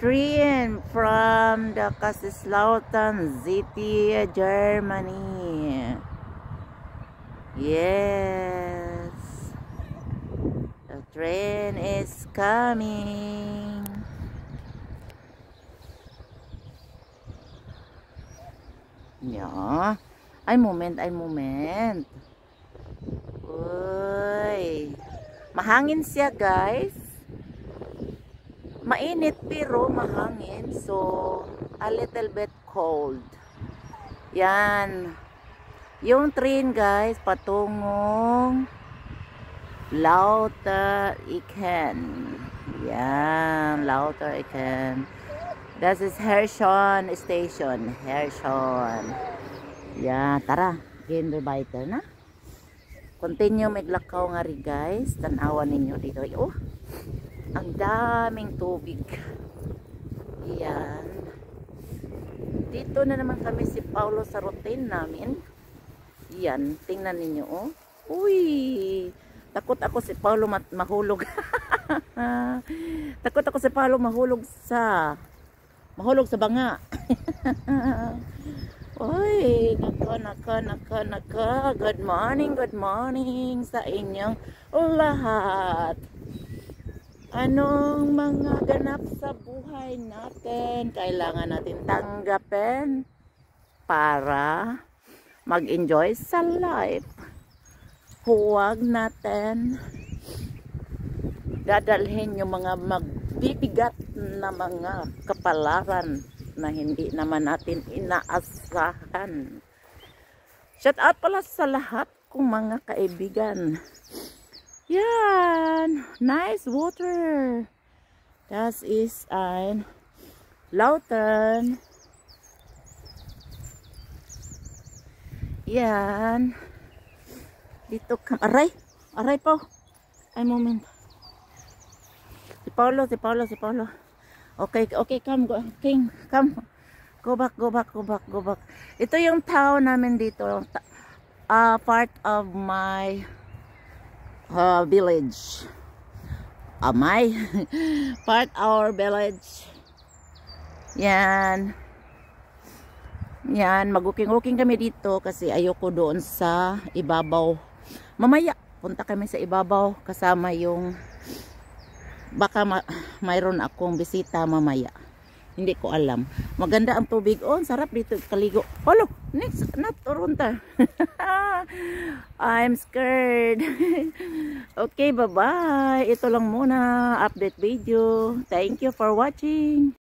train from the Kaiserslautern City, Germany. Yes, the train is coming. Yeah, ay moment. Uy, mahangin siya guys. Mainit pero mahangin, so a little bit cold. Yan. Yung train guys patungong Lauter-Ecken. Yan, Lauter-Ecken. This is Herschon Station. Herschon. Yan, tara. Ginrebaiter na. Continue maglakaw nga rin guys. Tanawan ninyo dito. Oh, ang daming tubig. Yan. Dito na naman kami si Paulo sa routine namin. Yan, tingnan ninyo oh. Uy, takot ako si Paulo mahulog. Takot ako si Paulo mahulog sa banga. Uy, naka. Good morning sa inyong lahat. Anong mga ganap sa buhay natin kailangan natin tanggapin para mag-enjoy sa life. Huwag natin dadalhin yung mga magbibigat na mga kapalaran na hindi naman natin inaasahan. Shout out pala sa lahat kong mga kaibigan. Yan, nice water. Das ist ein Lautern. Yan. Dito ka. Aray po. Ay moment. Si Paulo. Okay, come. Go back. Ito yung town namin dito. Part of my village. Our village. Yan, mag-walking kami dito kasi ayoko doon sa ibabaw. Mamaya punta kami sa ibabaw kasama yung baka mayroon akong bisita mamaya. Hindi ko alam. Maganda ang tubig. Oh, sarap dito kaligo. Hello, next, not Toronto. I'm scared. Okay, bye-bye. Ito lang muna. Update video. Thank you for watching.